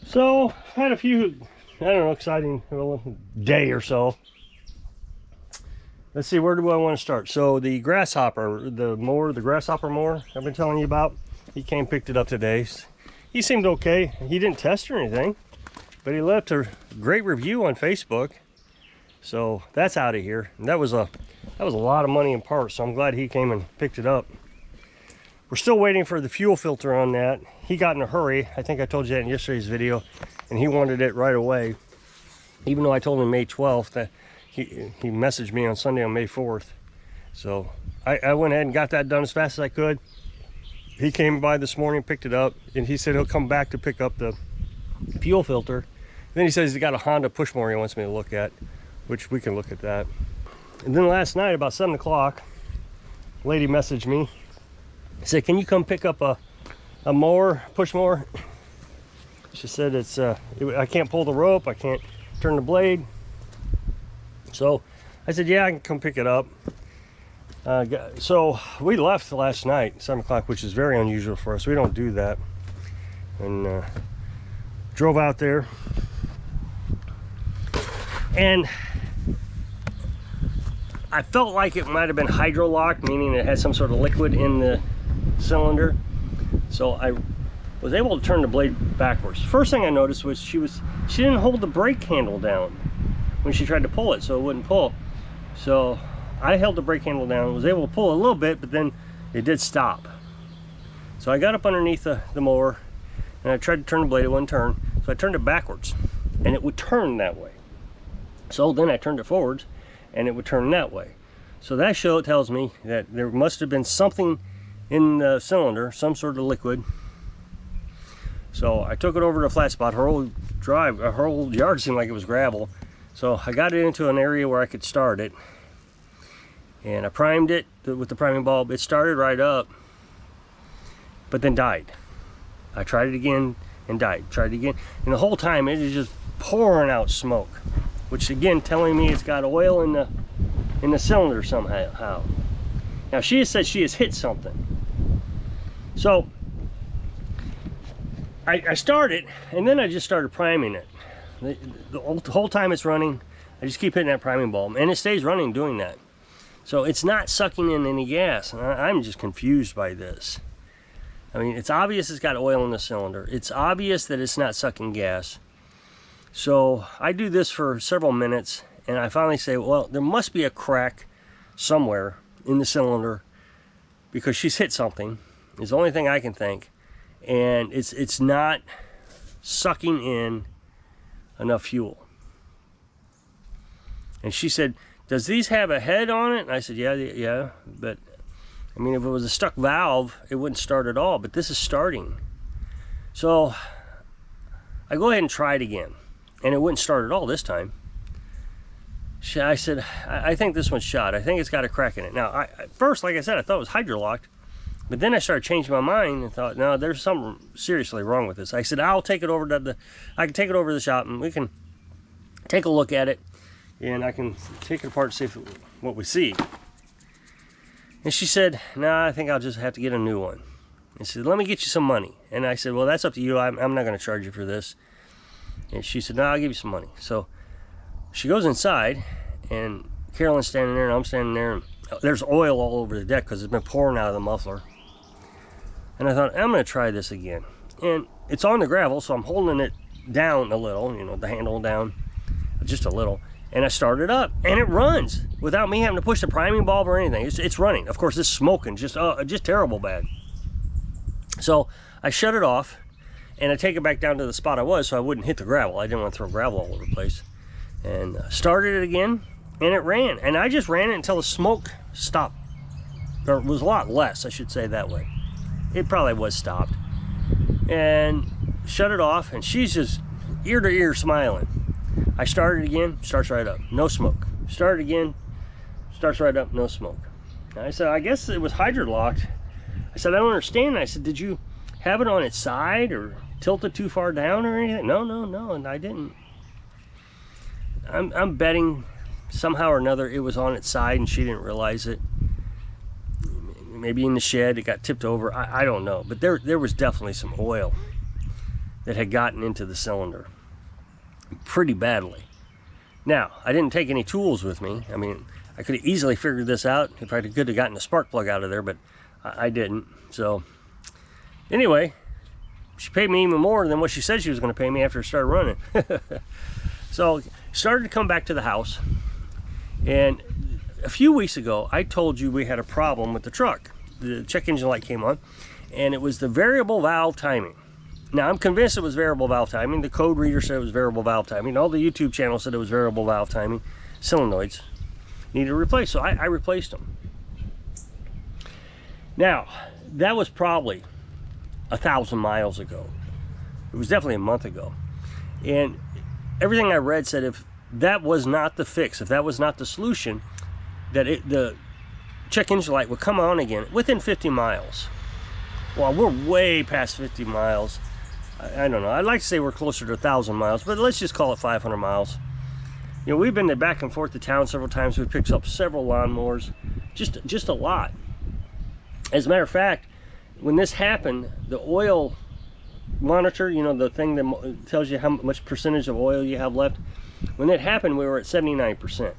So had a few, I don't know, exciting day or so. Let's see, where do I want to start? So the grasshopper, the grasshopper mower I've been telling you about, he came, picked it up today. He seemed okay. He didn't test or anything, but he left a great review on Facebook. So that's out of here. And that was a lot of money in parts, so I'm glad he came and picked it up. We're still waiting for the fuel filter on that. He got in a hurry. I think I told you that in yesterday's video, and he wanted it right away. Even though I told him May 12th, that he messaged me on Sunday on May 4th. So I went ahead and got that done as fast as I could. He came by this morning, picked it up, and he said he'll come back to pick up the fuel filter. Then he says he's got a Honda push mower he wants me to look at, which we can look at that. And then last night about 7 o'clock, a lady messaged me. Said, can you come pick up a mower, push mower? She said I can't pull the rope, I can't turn the blade. So I said, yeah, I can come pick it up. So we left last night, 7 o'clock, which is very unusual for us. We don't do that. And drove out there. And I felt like it might have been hydro-locked, meaning it had some sort of liquid in the cylinder. So I was able to turn the blade backwards. First thing I noticed was she didn't hold the brake handle down when she tried to pull it, so it wouldn't pull. So I held the brake handle down, was able to pull a little bit, but then it did stop. So I got up underneath the mower and I tried to turn the blade, it wouldn't turn. So I turned it backwards and it would turn that way. So then I turned it forwards and it would turn that way. So that tells me that there must have been something in the cylinder, some sort of liquid. So I took it over to a flat spot. Her whole yard seemed like it was gravel. So I got it into an area where I could start it. And I primed it with the priming bulb. It started right up, but then died. I tried it again and died. Tried it again. And the whole time it is just pouring out smoke, which again telling me it's got oil in the cylinder somehow. Now she has said she has hit something. So I started, and then I just started priming it. The whole time it's running, I just keep hitting that priming bulb, and it stays running doing that. So it's not sucking in any gas, and I'm just confused by this. I mean, it's obvious it's got oil in the cylinder. It's obvious that it's not sucking gas. So I do this for several minutes, and I finally say, well, there must be a crack somewhere in the cylinder because she's hit something. It's the only thing I can think. And it's not sucking in enough fuel. And she said, does these have a head on it? And I said, yeah, but I mean, if it was a stuck valve, it wouldn't start at all, but this is starting. So I go ahead and try it again, and it wouldn't start at all this time. I said, I think this one's shot. I think it's got a crack in it. Now, at first, like I said, I thought it was hydro-locked, but then I started changing my mind and thought, no, there's something seriously wrong with this. I said, I'll take it over to I can take it over to the shop and we can take a look at it, and I can take it apart and see what we see. And she said, no, I think I'll just have to get a new one. And she said, let me get you some money. And I said, well, that's up to you. I'm not going to charge you for this. And she said, no, I'll give you some money. So she goes inside, and Carolyn's standing there, and I'm standing there, and there's oil all over the deck because it's been pouring out of the muffler. And I thought, I'm going to try this again. And it's on the gravel, so I'm holding it down a little, you know, the handle down just a little. And I start it up, and it runs without me having to push the priming bulb or anything. It's running. Of course, it's smoking, just terrible bad. So I shut it off, and I take it back down to the spot I was so I wouldn't hit the gravel. I didn't want to throw gravel all over the place. And started it again, and it ran. And I just ran it until the smoke stopped. Or it was a lot less, I should say that way. It probably was stopped. And shut it off, and she's just ear to ear smiling. I started again, starts right up, no smoke. Started again, starts right up, no smoke. And I said, I guess it was hydro-locked. I said, I don't understand. I said, did you have it on its side or tilt it too far down or anything? No, and I didn't. I'm betting somehow or another it was on its side and she didn't realize it. Maybe in the shed it got tipped over. I don't know, but there was definitely some oil. that had gotten into the cylinder pretty badly. Now, I didn't take any tools with me. I mean, I could have easily figured this out if I could have gotten a spark plug out of there, but I didn't. So anyway, she paid me even more than what she said she was going to pay me after it started running. So started to come back to the house, and a few weeks ago I told you we had a problem with the truck. The check engine light came on, and it was the variable valve timing. Now, I'm convinced it was variable valve timing. The code reader said it was variable valve timing. All the YouTube channels said it was variable valve timing. Solenoids needed replaced, so I replaced them. Now, that was probably 1,000 miles ago. It was definitely a month ago. And everything I read said if that was not the fix, if that was not the solution, that the check engine light would come on again within 50 miles. Well, we're way past 50 miles. I don't know. I'd like to say we're closer to 1,000 miles, but let's just call it 500 miles. You know, we've been back and forth to town several times. We've picked up several lawnmowers, just a lot. As a matter of fact, when this happened, the oil monitor, you know, the thing that tells you how much percentage of oil you have left, when it happened, we were at 79%.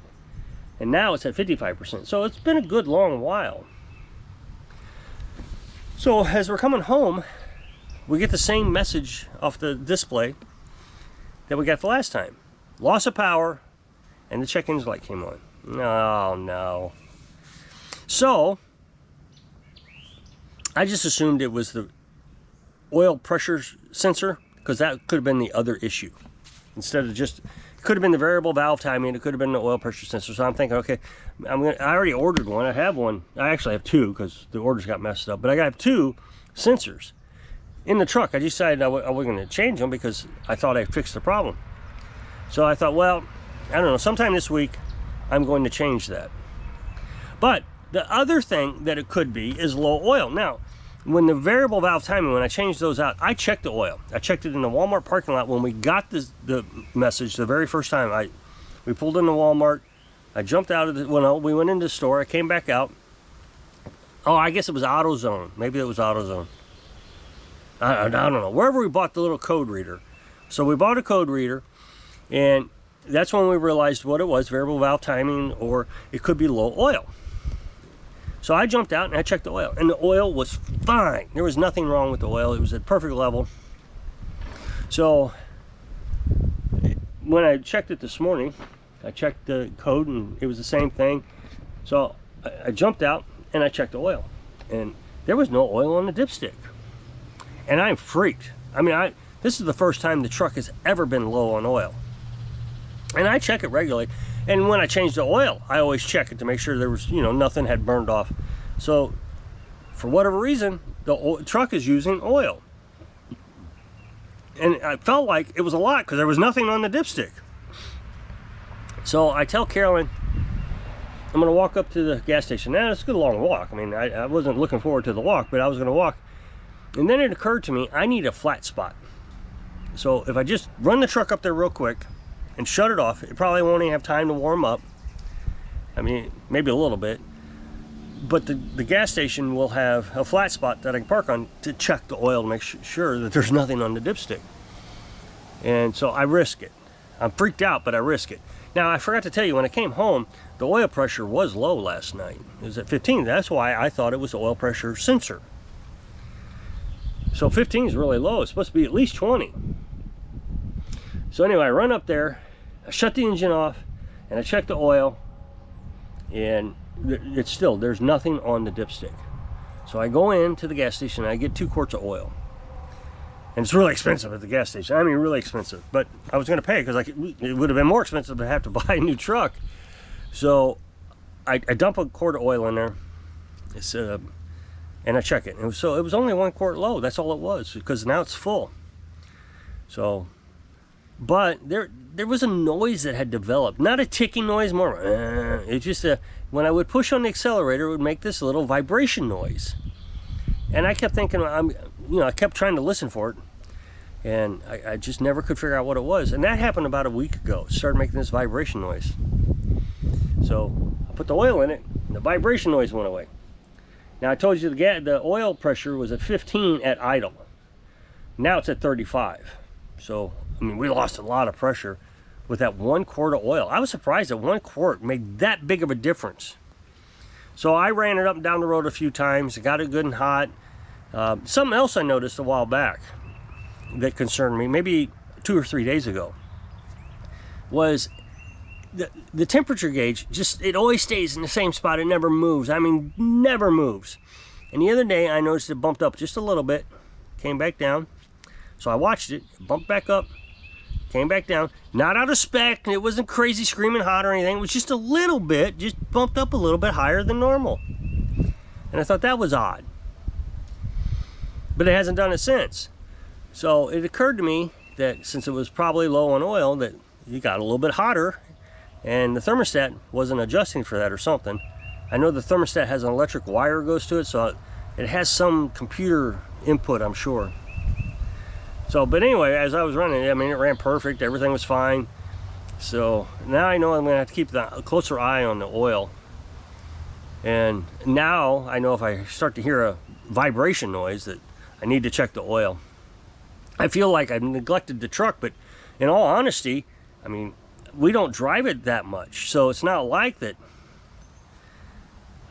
And now it's at 55%. So it's been a good long while. So as we're coming home, we get the same message off the display that we got the last time. Loss of power, and the check engine light came on. Oh, no. So I just assumed it was the oil pressure sensor, because that could have been the other issue. Instead of just, it could have been the variable valve timing, it could have been the oil pressure sensor. So I'm thinking, okay, I already ordered one. I have one. I actually have two because the orders got messed up. But I got two sensors in the truck. I decided I wasn't going to change them because I thought I fixed the problem. So I thought, well, I don't know, sometime this week I'm going to change that. But the other thing that it could be is low oil. Now, when the variable valve timing, when I changed those out, I checked the oil. I checked it in the Walmart parking lot when we got the message the very first time. We pulled into Walmart. I jumped out of we went into the store. I came back out. Oh, I guess it was AutoZone. Maybe it was AutoZone. I don't know. Wherever we bought the little code reader. So we bought a code reader, and that's when we realized what it was, variable valve timing, or it could be low oil. So I jumped out and I checked the oil, and the oil was fine. There was nothing wrong with the oil. It was at perfect level. So when I checked it this morning, I checked the code and it was the same thing. So I jumped out and I checked the oil, and there was no oil on the dipstick. And I'm freaked. I mean, this is the first time the truck has ever been low on oil. And I check it regularly. And when I change the oil, I always check it to make sure there was, you know, nothing had burned off. So for whatever reason, the truck is using oil. And I felt like it was a lot because there was nothing on the dipstick. So I tell Carolyn, I'm going to walk up to the gas station. Now, it's a good long walk. I mean, I wasn't looking forward to the walk, but I was going to walk. And then it occurred to me, I need a flat spot. So if I just run the truck up there real quick and shut it off, it probably won't even have time to warm up. I mean, maybe a little bit. But the gas station will have a flat spot that I can park on to check the oil to make sure that there's nothing on the dipstick. And so I risk it. I'm freaked out, but I risk it. Now, I forgot to tell you, when I came home, the oil pressure was low last night. It was at 15. That's why I thought it was the oil pressure sensor. So 15 is really low. It's supposed to be at least 20. So anyway, I run up there, I shut the engine off, and I check the oil, and it's still, there's nothing on the dipstick. So I go into the gas station and I get 2 quarts of oil. And it's really expensive at the gas station. I mean, really expensive. But I was going to pay because it would have been more expensive to have to buy a new truck. So I dump a quart of oil in there. It's and I check it. So it was only 1 quart low. That's all it was, because now it's full. So, but there was a noise that had developed. Not a ticking noise, more. It's just when I would push on the accelerator, it would make this little vibration noise. And I kept thinking, I kept trying to listen for it, and I just never could figure out what it was. And that happened about a week ago. It started making this vibration noise. So I put the oil in it, and the vibration noise went away. Now, I told you the oil pressure was at 15 at idle. Now it's at 35. So, I mean, we lost a lot of pressure with that 1 quart of oil. I was surprised that 1 quart made that big of a difference. So I ran it up and down the road a few times, got it good and hot. Something else I noticed a while back that concerned me, maybe 2 or 3 days ago, was the temperature gauge. It always stays in the same spot. It never moves. I mean, never moves. And the other day I noticed it bumped up just a little bit, came back down. So I watched it, bumped back up, came back down. Not out of spec, it wasn't crazy screaming hot or anything. It was just a little bit, just bumped up a little bit higher than normal. And I thought that was odd. But it hasn't done it since. So it occurred to me that since it was probably low on oil, that it got a little bit hotter and the thermostat wasn't adjusting for that or something. I know the thermostat has an electric wire goes to it, so it has some computer input, I'm sure. So, but anyway, as I was running it, I mean, it ran perfect. Everything was fine. So now I know I'm going to have to keep a closer eye on the oil. And now I know if I start to hear a vibration noise that I need to check the oil. I feel like I've neglected the truck, but in all honesty, I mean, we don't drive it that much. So it's not like that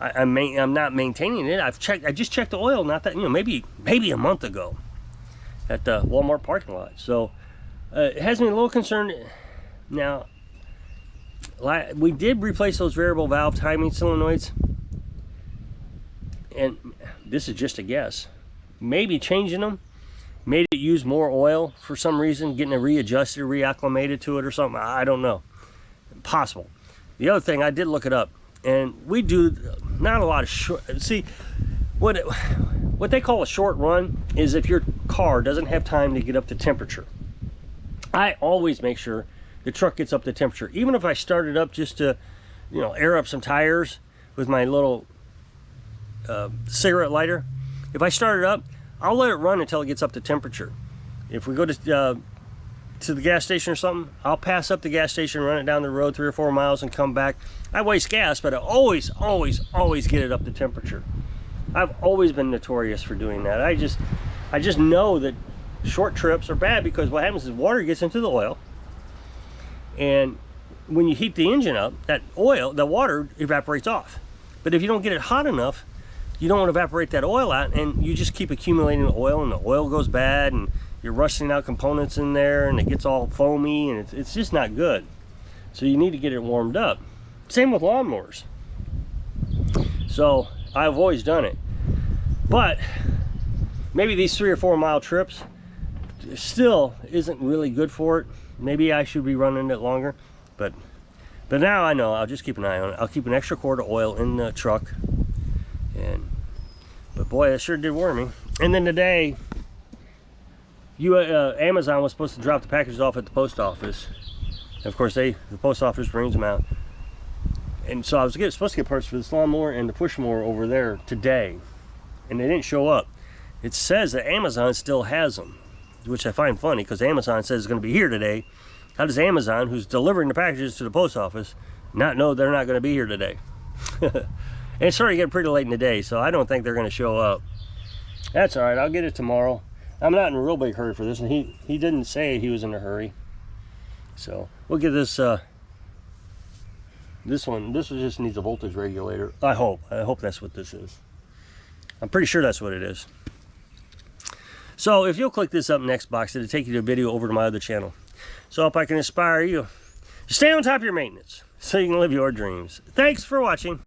I'm not maintaining it. I just checked the oil, not that, maybe a month ago at the Walmart parking lot. So it has me a little concerned. Now, we did replace those variable valve timing solenoids, and this is just a guess. Maybe changing them made it use more oil for some reason, getting it readjusted, reacclimated to it or something. I don't know. Possible. The other thing, I did look it up, and we do not a lot of short. See, what they call a short run is if your car doesn't have time to get up to temperature. I always make sure the truck gets up to temperature, even if I start it up just to, air up some tires with my little cigarette lighter. If I start it up, I'll let it run until it gets up to temperature. If we go to the gas station or something, I'll pass up the gas station, run it down the road 3 or 4 miles and come back. I waste gas, but I always get it up to temperature. I've always been notorious for doing that. I just know that short trips are bad, because what happens is water gets into the oil, and when you heat the engine up, the water evaporates off. But if you don't get it hot enough, you don't want to evaporate that oil out, and you just keep accumulating the oil, and the oil goes bad, and you're rusting out components in there, and it gets all foamy, and it's just not good. So you need to get it warmed up. Same with lawnmowers. So I've always done it, but maybe these 3 or 4 mile trips still isn't really good for it. Maybe I should be running it longer, but now I know I'll just keep an eye on it. I'll keep an extra quart of oil in the truck. But boy, that sure did worry me. And then today, Amazon was supposed to drop the packages off at the post office. And of course, the post office brings them out. And so I was supposed to get parts for this lawnmower and the push mower over there today, and they didn't show up. It says that Amazon still has them, which I find funny, because Amazon says it's going to be here today. How does Amazon, who's delivering the packages to the post office, not know they're not going to be here today? And it's starting to get pretty late in the day, so I don't think they're going to show up. That's all right. I'll get it tomorrow. I'm not in a real big hurry for this, and he didn't say he was in a hurry. So we'll get this. This one just needs a voltage regulator. I hope that's what this is. I'm pretty sure that's what it is. So if you'll click this up next box, it'll take you to a video over to my other channel. So if I can inspire you, stay on top of your maintenance so you can live your dreams. Thanks for watching.